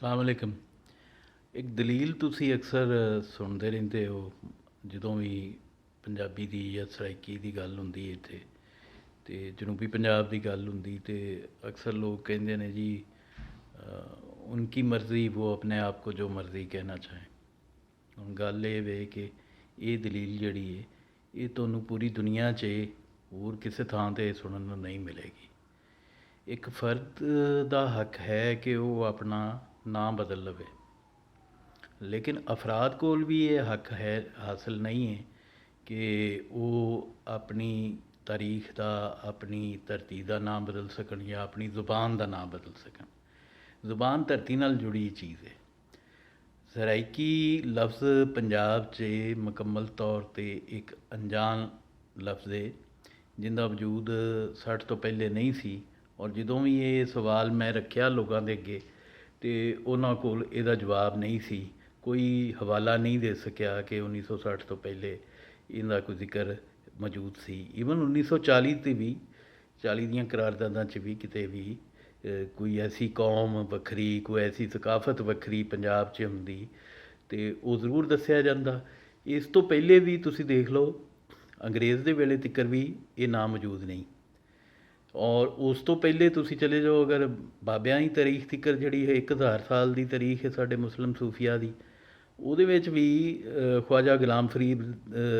ਸਲਾਮ ਅਲੈਕਮ। ਇੱਕ ਦਲੀਲ ਤੁਸੀਂ ਅਕਸਰ ਸੁਣਦੇ ਰਹਿੰਦੇ ਹੋ ਜਦੋਂ ਵੀ ਪੰਜਾਬੀ ਦੀ ਜਾਂ ਸਰਾਇਕੀ ਦੀ ਗੱਲ ਹੁੰਦੀ ਹੈ ਇੱਥੇ, ਅਤੇ ਜਨੂਬੀ ਪੰਜਾਬ ਦੀ ਗੱਲ ਹੁੰਦੀ ਤੇ ਅਕਸਰ ਲੋਕ ਕਹਿੰਦੇ ਨੇ ਜੀ ਉਨਕੀ ਮਰਜ਼ੀ ਉਹ ਆਪਣੇ ਆਪ ਕੋ ਜੋ ਮਰਜ਼ੀ ਕਹਿਣਾ ਚਾਹੇ। ਹੁਣ ਗੱਲ ਇਹ ਵੇ ਕਿ ਇਹ ਦਲੀਲ ਜਿਹੜੀ ਹੈ ਇਹ ਤੁਹਾਨੂੰ ਪੂਰੀ ਦੁਨੀਆ 'ਚ ਹੋਰ ਕਿਸੇ ਥਾਂ 'ਤੇ ਸੁਣਨ ਨੂੰ ਨਹੀਂ ਮਿਲੇਗੀ। ਇੱਕ ਫਰਦ ਦਾ ਹੱਕ ਹੈ ਕਿ ਉਹ ਆਪਣਾ ਨਾਂ ਬਦਲ ਲਵੇ, ਲੇਕਿਨ ਅਫਰਾਦ ਕੋਲ ਵੀ ਇਹ ਹੱਕ ਹੈ, ਹਾਸਿਲ ਨਹੀਂ ਹੈ ਕਿ ਉਹ ਆਪਣੀ ਤਾਰੀਖ ਦਾ, ਆਪਣੀ ਧਰਤੀ ਦਾ ਨਾਂ ਬਦਲ ਸਕਣ ਜਾਂ ਆਪਣੀ ਜ਼ੁਬਾਨ ਦਾ ਨਾਂ ਬਦਲ ਸਕਣ। ਜ਼ੁਬਾਨ ਧਰਤੀ ਨਾਲ ਜੁੜੀ ਚੀਜ਼ ਹੈ। ਸਰਾਇਕੀ ਲਫ਼ਜ਼ ਪੰਜਾਬ 'ਚ ਮੁਕੰਮਲ ਤੌਰ 'ਤੇ ਇੱਕ ਅਣਜਾਣ ਲਫ਼ਜ਼ ਹੈ ਜਿਹਦਾ ਵਜੂਦ 60 ਤੋਂ ਪਹਿਲੇ ਨਹੀਂ ਸੀ। ਔਰ ਜਦੋਂ ਵੀ ਇਹ ਸਵਾਲ ਮੈਂ ਰੱਖਿਆ ਲੋਕਾਂ ਦੇ ਅੱਗੇ ਅਤੇ ਉਹਨਾਂ ਕੋਲ ਇਹਦਾ ਜਵਾਬ ਨਹੀਂ ਸੀ, ਕੋਈ ਹਵਾਲਾ ਨਹੀਂ ਦੇ ਸਕਿਆ ਕਿ 1960 ਤੋਂ ਪਹਿਲੇ ਇਹਦਾ ਕੋਈ ਜ਼ਿਕਰ ਮੌਜੂਦ ਸੀ। ਈਵਨ 1940 'ਤੇ ਵੀ 40 ਦੀਆਂ ਕਰਾਰਦਾਦਾਂ 'ਚ ਵੀ ਕਿਤੇ ਵੀ ਕੋਈ ਐਸੀ ਕੌਮ ਵੱਖਰੀ, ਕੋਈ ਐਸੀ ਸਕਾਫਤ ਵੱਖਰੀ ਪੰਜਾਬ 'ਚ ਹੁੰਦੀ ਅਤੇ ਉਹ ਜ਼ਰੂਰ ਦੱਸਿਆ ਜਾਂਦਾ। ਇਸ ਤੋਂ ਪਹਿਲੇ ਵੀ ਤੁਸੀਂ ਦੇਖ ਲਓ, ਅੰਗਰੇਜ਼ ਦੇ ਵੇਲੇ ਤੱਕ ਵੀ ਇਹ ਨਾਂ ਮੌਜੂਦ ਨਹੀਂ। ਔਰ ਉਸ ਤੋਂ ਪਹਿਲੇ ਤੁਸੀਂ ਚਲੇ ਜਾਓ, ਅਗਰ ਬਾਬਿਆਂ ਦੀ ਤਾਰੀਖ ਤੀਕਰ ਜਿਹੜੀ ਹੈ 1000 ਸਾਲ ਦੀ ਤਾਰੀਖ ਹੈ ਸਾਡੇ ਮੁਸਲਿਮ ਸੂਫੀਆ ਦੀ, ਉਹਦੇ ਵਿੱਚ ਵੀ ਖਵਾਜਾ ਗੁਲਾਮ ਫਰੀਦ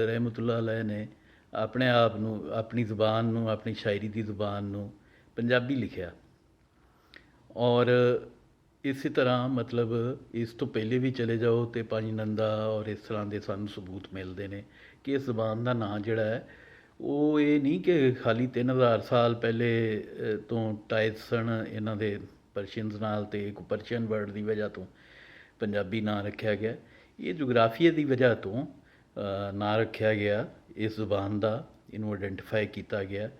ਰਹਿਮਤੁल्लाह ਅਲੈਹ ਨੇ ਆਪਣੇ ਆਪ ਨੂੰ, ਆਪਣੀ ਜ਼ੁਬਾਨ ਨੂੰ, ਆਪਣੀ ਸ਼ਾਇਰੀ ਦੀ ਜ਼ੁਬਾਨ ਨੂੰ ਪੰਜਾਬੀ ਲਿਖਿਆ। ਔਰ ਇਸੇ ਤਰ੍ਹਾਂ ਮਤਲਬ ਇਸ ਤੋਂ ਪਹਿਲੇ ਵੀ ਚਲੇ ਜਾਓ ਤੇ ਪੰਜ ਨੰਦਾ ਔਰ ਇਸ ਤਰ੍ਹਾਂ ਦੇ ਸਾਨੂੰ ਸਬੂਤ ਮਿਲਦੇ ਨੇ ਕਿ ਇਸ ਜ਼ੁਬਾਨ ਦਾ ਨਾਂ ਜਿਹੜਾ ਹੈ ਉਹ ਇਹ ਨਹੀਂ ਕਿ ਖਾਲੀ 3000 ਸਾਲ ਪਹਿਲੇ ਤੋਂ ਟਾਈਜ਼ ਸਨ ਇਹਨਾਂ ਦੇ ਪਰਸ਼ੀਅਨਸ ਨਾਲ, ਅਤੇ ਇੱਕ ਪਰਸ਼ੀਅਨ ਵਰਡ ਦੀ ਵਜ੍ਹਾ ਤੋਂ ਪੰਜਾਬੀ ਨਾਂ ਰੱਖਿਆ ਗਿਆ। ਇਹ ਜੋਗਰਾਫੀਆ ਦੀ ਵਜ੍ਹਾ ਤੋਂ ਨਾਂ ਰੱਖਿਆ ਗਿਆ ਇਸ ਜ਼ੁਬਾਨ ਦਾ, ਇਹਨੂੰ ਆਇਡੈਂਟੀਫਾਈ ਕੀਤਾ ਗਿਆ।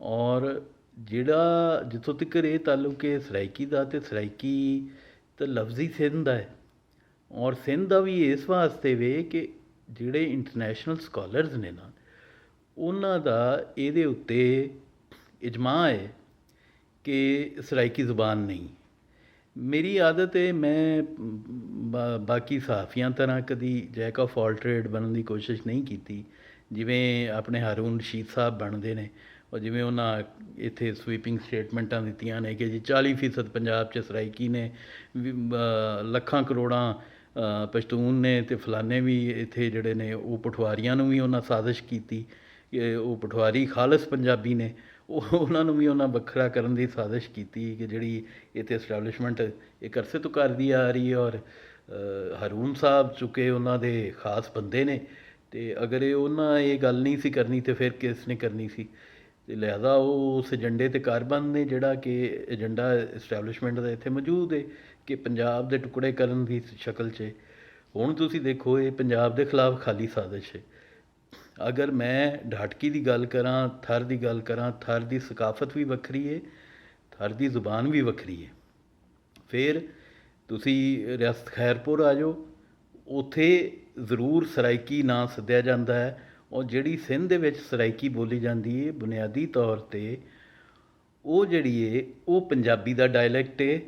ਔਰ ਜਿਹੜਾ ਜਿੱਥੋਂ ਤੱਕ ਇਹ ਤਾਲੁਕ ਹੈ ਸਰਾਇਕੀ ਦਾ, ਅਤੇ ਸਰਾਇਕੀ ਤਾਂ ਲਫ਼ਜ਼ੀ ਸਿੰਧ ਦਾ ਹੈ। ਔਰ ਸਿੰਧ ਦਾ ਵੀ ਇਸ ਵਾਸਤੇ ਵੇ ਕਿ ਜਿਹੜੇ ਇੰਟਰਨੈਸ਼ਨਲ ਸਕਾਲਰਸ ਨੇ ਨਾ, ਉਹਨਾਂ ਦਾ ਇਹਦੇ ਉੱਤੇ ਇਜਮਾਹ ਹੈ ਕਿ ਸਰਾਇਕੀ ਜ਼ੁਬਾਨ ਨਹੀਂ। ਮੇਰੀ ਆਦਤ ਹੈ, ਮੈਂ ਬਾਕੀ ਸਹਾਫੀਆਂ ਤਰ੍ਹਾਂ ਕਦੀ ਜੈਕ ਆਫ ਆਲ ਟ੍ਰੇਡ ਬਣਨ ਦੀ ਕੋਸ਼ਿਸ਼ ਨਹੀਂ ਕੀਤੀ, ਜਿਵੇਂ ਆਪਣੇ ਹਾਰੂਨ ਰਸ਼ੀਦ ਸਾਹਿਬ ਬਣਦੇ ਨੇ। ਔਰ ਜਿਵੇਂ ਉਹਨਾਂ ਇੱਥੇ ਸਵੀਪਿੰਗ ਸਟੇਟਮੈਂਟਾਂ ਦਿੱਤੀਆਂ ਨੇ ਕਿ ਜੀ 40% ਪੰਜਾਬ 'ਚ ਸਰਾਇਕੀ ਨੇ, ਲੱਖਾਂ ਕਰੋੜਾਂ ਪਸ਼ਤੂਨ ਨੇ, ਅਤੇ ਫਲਾਨੇ ਵੀ ਇੱਥੇ ਜਿਹੜੇ ਨੇ ਉਹ ਪਠਵਾਰੀਆਂ ਨੂੰ ਵੀ ਉਹਨਾਂ ਸਾਜ਼ਿਸ਼ ਕੀਤੀ ਕਿ ਉਹ ਪਠਵਾਰੀ ਖਾਲਸ ਪੰਜਾਬੀ ਨੇ, ਉਹਨਾਂ ਨੂੰ ਵੀ ਉਹਨਾਂ ਵੱਖਰਾ ਕਰਨ ਦੀ ਸਾਜ਼ਿਸ਼ ਕੀਤੀ ਕਿ ਜਿਹੜੀ ਇੱਥੇ ਇਸਟੈਬਲਿਸ਼ਮੈਂਟ ਇੱਕ ਅਰਸੇ ਤੋਂ ਕਰਦੀ ਆ ਰਹੀ ਹੈ। ਔਰ ਹਾਰੂਨ ਸਾਹਿਬ ਚੁੱਕੇ ਉਹਨਾਂ ਦੇ ਖਾਸ ਬੰਦੇ ਨੇ, ਅਤੇ ਅਗਰ ਉਹਨਾਂ ਇਹ ਗੱਲ ਨਹੀਂ ਸੀ ਕਰਨੀ ਤਾਂ ਫਿਰ ਕਿਸ ਨੇ ਕਰਨੀ ਸੀ। ਅਤੇ ਲਿਹਾਜ਼ਾ ਉਹ ਉਸ ਏਜੰਡੇ 'ਤੇ ਕਾਰਬੰਦ ਨੇ ਜਿਹੜਾ ਕਿ ਏਜੰਡਾ ਇਸਟੈਬਲਿਸ਼ਮੈਂਟ ਦਾ ਇੱਥੇ ਮੌਜੂਦ ਹੈ ਕਿ ਪੰਜਾਬ ਦੇ ਟੁਕੜੇ ਕਰਨ ਦੀ ਸ਼ਕਲ 'ਚ। ਹੁਣ ਤੁਸੀਂ ਦੇਖੋ, ਇਹ ਪੰਜਾਬ ਦੇ ਖਿਲਾਫ ਖਾਲੀ ਸਾਜ਼ਿਸ਼ ਹੈ। ਅਗਰ ਮੈਂ ਢਾਟਕੀ ਦੀ ਗੱਲ ਕਰਾਂ, ਥਰ ਦੀ ਗੱਲ ਕਰਾਂ, ਥਰ ਦੀ ਸਕਾਫਤ ਵੀ ਵੱਖਰੀ ਹੈ, ਥਰ ਦੀ ਜ਼ੁਬਾਨ ਵੀ ਵੱਖਰੀ ਹੈ। ਫਿਰ ਤੁਸੀਂ ਰਿਆਸਤ ਖੈਰਪੁਰ ਆ ਜਾਓ, ਉੱਥੇ ਜ਼ਰੂਰ ਸਰਾਇਕੀ ਨਾਂ ਸੱਦਿਆ ਜਾਂਦਾ ਹੈ। ਔਰ ਜਿਹੜੀ ਸਿੰਧ ਦੇ ਵਿੱਚ ਸਰਾਇਕੀ ਬੋਲੀ ਜਾਂਦੀ ਹੈ ਬੁਨਿਆਦੀ ਤੌਰ 'ਤੇ ਉਹ ਜਿਹੜੀ ਹੈ ਉਹ ਪੰਜਾਬੀ ਦਾ ਡਾਇਲੈਕਟ ਹੈ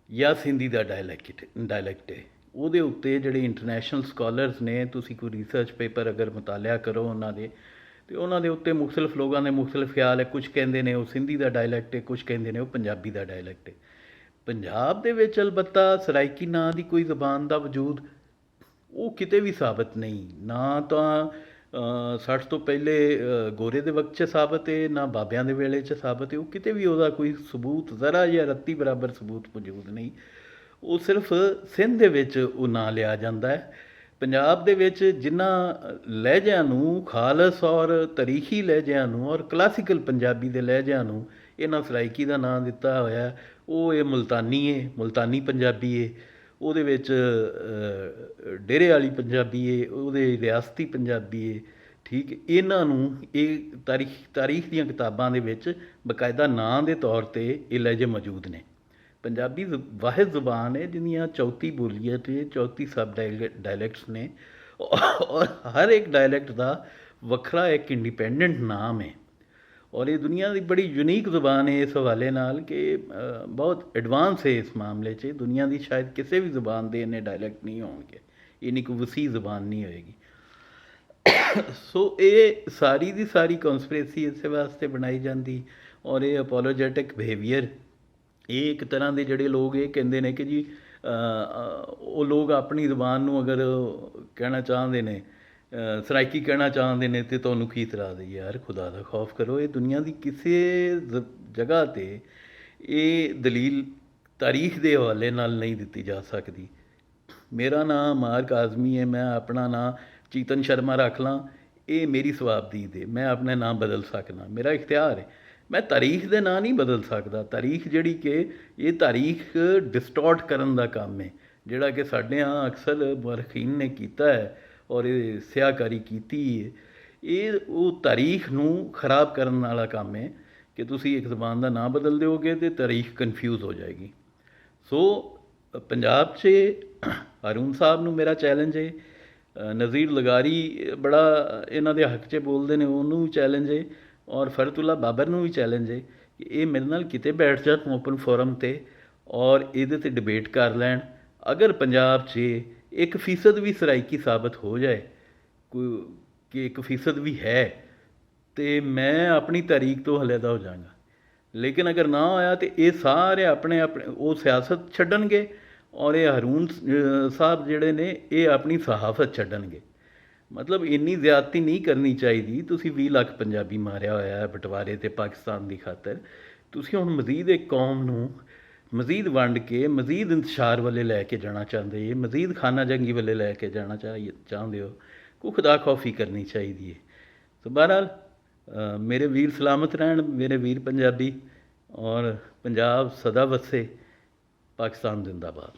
ਜਾਂ ਸਿੰਧੀ ਦਾ ਡਾਇਲੈਕਟ ਹੈ। ਉਹਦੇ ਉੱਤੇ ਜਿਹੜੇ ਇੰਟਰਨੈਸ਼ਨਲ ਸਕਾਲਰਸ ਨੇ, ਤੁਸੀਂ ਕੋਈ ਰਿਸਰਚ ਪੇਪਰ ਅਗਰ ਮੁਤਾਲਿਆ ਕਰੋ ਉਹਨਾਂ ਦੇ, ਅਤੇ ਉਹਨਾਂ ਦੇ ਉੱਤੇ ਮੁਖਤਲਿਫ ਲੋਕਾਂ ਦੇ ਮੁਖਤਲਿਫ ਖਿਆਲ ਹੈ। ਕੁਛ ਕਹਿੰਦੇ ਨੇ ਉਹ ਸਿੰਧੀ ਦਾ ਡਾਇਲੈਕਟ ਹੈ, ਕੁਛ ਕਹਿੰਦੇ ਨੇ ਉਹ ਪੰਜਾਬੀ ਦਾ ਡਾਇਲੈਕਟ ਹੈ। ਪੰਜਾਬ ਦੇ ਵਿੱਚ ਅਲਬੱਤਾ ਸਰਾਇਕੀ ਨਾਂ ਦੀ ਕੋਈ ਜ਼ਬਾਨ ਦਾ ਵਜੂਦ ਉਹ ਕਿਤੇ ਵੀ ਸਾਬਤ ਨਹੀਂ। ਨਾ ਤਾਂ 60 ਤੋਂ ਪਹਿਲੇ ਗੋਰੇ ਦੇ ਵਕਤ 'ਚ ਸਾਬਤ ਹੈ, ਨਾ ਬਾਬਿਆਂ ਦੇ ਵੇਲੇ 'ਚ ਸਾਬਤ ਹੈ। ਉਹ ਕਿਤੇ ਵੀ ਉਹਦਾ ਕੋਈ ਸਬੂਤ, ਜ਼ਰਾ ਜਾਂ ਰੱਤੀ ਬਰਾਬਰ ਸਬੂਤ ਮੌਜੂਦ ਨਹੀਂ। ਉਹ ਸਿਰਫ ਸਿੰਧ ਦੇ ਵਿੱਚ ਉਹ ਨਾਂ ਲਿਆ ਜਾਂਦਾ ਹੈ। ਪੰਜਾਬ ਦੇ ਵਿੱਚ ਜਿਨ੍ਹਾਂ ਲਹਿਜਿਆਂ ਨੂੰ, ਖਾਲਸ ਔਰ ਤਾਰੀਖੀ ਲਹਿਜਿਆਂ ਨੂੰ ਔਰ ਕਲਾਸੀਕਲ ਪੰਜਾਬੀ ਦੇ ਲਹਿਜਿਆਂ ਨੂੰ ਇਹਨਾਂ ਸਰਾਇਕੀ ਦਾ ਨਾਂ ਦਿੱਤਾ ਹੋਇਆ, ਉਹ ਇਹ ਮੁਲਤਾਨੀ ਹੈ, ਮੁਲਤਾਨੀ ਪੰਜਾਬੀ ਹੈ। ਉਹਦੇ ਵਿੱਚ ਡੇਰੇ ਵਾਲੀ ਪੰਜਾਬੀ ਹੈ, ਉਹਦੇ ਰਿਆਸਤੀ ਪੰਜਾਬੀ ਹੈ। ਠੀਕ, ਇਹਨਾਂ ਨੂੰ ਇਹ ਤਾਰੀਖ ਦੀਆਂ ਕਿਤਾਬਾਂ ਦੇ ਵਿੱਚ ਬਾਕਾਇਦਾ ਨਾਂ ਦੇ ਤੌਰ 'ਤੇ ਇਹ ਲਹਿਜੇ ਮੌਜੂਦ ਨੇ। ਪੰਜਾਬੀ ਵਾਹਿਦ ਜ਼ੁਬਾਨ ਹੈ ਜਿਹਦੀਆਂ 34 ਬੋਲੀਆਂ ਅਤੇ 34 ਸਬ ਡਾਇਲੈਕਟਸ ਨੇ, ਔਰ ਹਰ ਇੱਕ ਡਾਇਲੈਕਟ ਦਾ ਵੱਖਰਾ ਇੱਕ ਇੰਡੀਪੈਂਡੈਂਟ ਨਾਮ ਹੈ। ਔਰ ਇਹ ਦੁਨੀਆ ਦੀ ਬੜੀ ਯੂਨੀਕ ਜ਼ੁਬਾਨ ਹੈ ਇਸ ਹਵਾਲੇ ਨਾਲ ਕਿ ਬਹੁਤ ਐਡਵਾਂਸ ਹੈ ਇਸ ਮਾਮਲੇ 'ਚ। ਦੁਨੀਆ ਦੀ ਸ਼ਾਇਦ ਕਿਸੇ ਵੀ ਜ਼ੁਬਾਨ ਦੇ ਇੰਨੇ ਡਾਇਲੈਕਟ ਨਹੀਂ ਹੋਣਗੇ, ਇੰਨੀ ਕੋਈ ਵਸੀਹ ਜ਼ੁਬਾਨ ਨਹੀਂ ਹੋਏਗੀ। ਸੋ ਇਹ ਸਾਰੀ ਦੀ ਸਾਰੀ ਕੌਂਸਪੀਰੇਸੀ ਇਸੇ ਵਾਸਤੇ ਬਣਾਈ ਜਾਂਦੀ। ਔਰ ਇਹ ਅਪੋਲੋਜੈਟਿਕ ਬਿਹੇਵੀਅਰ, ਇਹ ਇੱਕ ਤਰ੍ਹਾਂ ਦੇ ਜਿਹੜੇ ਲੋਕ ਇਹ ਕਹਿੰਦੇ ਨੇ ਕਿ ਜੀ ਉਹ ਲੋਕ ਆਪਣੀ ਜ਼ੁਬਾਨ ਨੂੰ ਅਗਰ ਕਹਿਣਾ ਚਾਹੁੰਦੇ ਨੇ, ਸਰਾਇਕੀ ਕਹਿਣਾ ਚਾਹੁੰਦੇ ਨੇ, ਤੇ ਤੁਹਾਨੂੰ ਕੀ ਇਤਰਾਜ਼ ਹੈ? ਯਾਰ ਖੁਦਾ ਦਾ ਖੌਫ ਕਰੋ। ਇਹ ਦੁਨੀਆ ਦੀ ਕਿਸੇ ਜਗ੍ਹਾ 'ਤੇ ਇਹ ਦਲੀਲ ਤਾਰੀਖ ਦੇ ਹਵਾਲੇ ਨਾਲ ਨਹੀਂ ਦਿੱਤੀ ਜਾ ਸਕਦੀ। ਮੇਰਾ ਨਾਂ ਮਾਰਕ ਆਜ਼ਮੀ ਹੈ, ਮੈਂ ਆਪਣਾ ਨਾਂ ਚੀਤਨ ਸ਼ਰਮਾ ਰੱਖ ਲਾਂ, ਇਹ ਮੇਰੀ ਸਵਾਬਦੀਦ ਹੈ। ਮੈਂ ਆਪਣੇ ਨਾਂ ਬਦਲ ਸਕਦਾ, ਮੇਰਾ ਇਖਤਿਆਰ ਹੈ। ਮੈਂ ਤਾਰੀਖ ਦੇ ਨਾਂ ਨਹੀਂ ਬਦਲ ਸਕਦਾ। ਤਾਰੀਖ ਜਿਹੜੀ ਕਿ ਇਹ ਤਾਰੀਖ ਡਿਸਟੋਰਟ ਕਰਨ ਦਾ ਕੰਮ ਹੈ, ਜਿਹੜਾ ਕਿ ਸਾਡੇ ਅਕਸਰ ਮੁਅਰਖੀਨ ਨੇ ਕੀਤਾ ਹੈ ਔਰ ਇਹ ਸਿਆਹਕਾਰੀ ਕੀਤੀ ਹੈ। ਇਹ ਉਹ ਤਾਰੀਖ ਨੂੰ ਖਰਾਬ ਕਰਨ ਵਾਲਾ ਕੰਮ ਹੈ ਕਿ ਤੁਸੀਂ ਇੱਕ ਜ਼ਬਾਨ ਦਾ ਨਾਂ ਬਦਲ ਦਿਓਗੇ ਅਤੇ ਤਾਰੀਖ ਕਨਫਿਊਜ਼ ਹੋ ਜਾਏਗੀ। ਸੋ ਪੰਜਾਬ 'ਚ ਹਾਰੂਨ ਸਾਹਿਬ ਨੂੰ ਮੇਰਾ ਚੈਲੰਜ ਹੈ, ਨਜ਼ੀਰ ਲਗਾਰੀ ਬੜਾ ਇਹਨਾਂ ਦੇ ਹੱਕ 'ਚ ਬੋਲਦੇ ਨੇ, ਉਹਨੂੰ ਵੀ ਚੈਲੰਜ ਹੈ, ਔਰ ਫਰਤੁੱਲਾ ਬਾਬਰ ਨੂੰ ਵੀ ਚੈਲੰਜ ਹੈ ਕਿ ਇਹ ਮੇਰੇ ਨਾਲ ਕਿਤੇ ਬੈਠ ਜਾਣ ਓਪਨ ਫੋਰਮ 'ਤੇ ਔਰ ਇਹਦੇ 'ਤੇ ਡਿਬੇਟ ਕਰ ਲੈਣ। ਅਗਰ ਪੰਜਾਬ 'ਚ 1% ਵੀ ਸਰਾਇਕੀ ਸਾਬਤ ਹੋ ਜਾਏ ਕੋਈ ਕਿ 1% ਵੀ ਹੈ, ਅਤੇ ਮੈਂ ਆਪਣੀ ਤਾਰੀਖ ਤੋਂ ਹਲੇਦਾ ਹੋ ਜਾਵਾਂਗਾ। ਲੇਕਿਨ ਅਗਰ ਨਾ ਹੋਇਆ ਤਾਂ ਇਹ ਸਾਰੇ ਆਪਣੇ ਆਪਣੇ ਉਹ ਸਿਆਸਤ ਛੱਡਣਗੇ ਔਰ ਇਹ ਹਾਰੂਨ ਸਾਹਿਬ ਜਿਹੜੇ ਨੇ ਇਹ ਆਪਣੀ ਸਹਾਫਤ ਛੱਡਣਗੇ। ਮਤਲਬ ਇੰਨੀ ਜ਼ਿਆਦਤੀ ਨਹੀਂ ਕਰਨੀ ਚਾਹੀਦੀ। ਤੁਸੀਂ 20 ਲੱਖ ਪੰਜਾਬੀ ਮਾਰਿਆ ਹੋਇਆ ਹੈ ਬਟਵਾਰੇ 'ਤੇ ਪਾਕਿਸਤਾਨ ਦੀ ਖਾਤਰ। ਤੁਸੀਂ ਹੁਣ ਮਜ਼ੀਦ ਇੱਕ ਕੌਮ ਨੂੰ ਮਜ਼ੀਦ ਵੰਡ ਕੇ ਮਜ਼ੀਦ ਇੰਤਸ਼ਾਰ ਵੱਲੇ ਲੈ ਕੇ ਜਾਣਾ ਚਾਹੁੰਦੇ ਹੋ, ਮਜ਼ੀਦ ਖਾਨਾ ਜੰਗੀ ਵੱਲੇ ਲੈ ਕੇ ਜਾਣਾ ਚਾਹੁੰਦੇ ਹੋ। ਕੋਈ ਖੁਦਾ ਖੌਫੀ ਕਰਨੀ ਚਾਹੀਦੀ ਹੈ। ਸੋ ਬਹਰਹਾਲ ਮੇਰੇ ਵੀਰ ਸਲਾਮਤ ਰਹਿਣ, ਮੇਰੇ ਵੀਰ ਪੰਜਾਬੀ, ਔਰ ਪੰਜਾਬ ਸਦਾ ਵਸੇ। ਪਾਕਿਸਤਾਨ ਜ਼ਿੰਦਾਬਾਦ।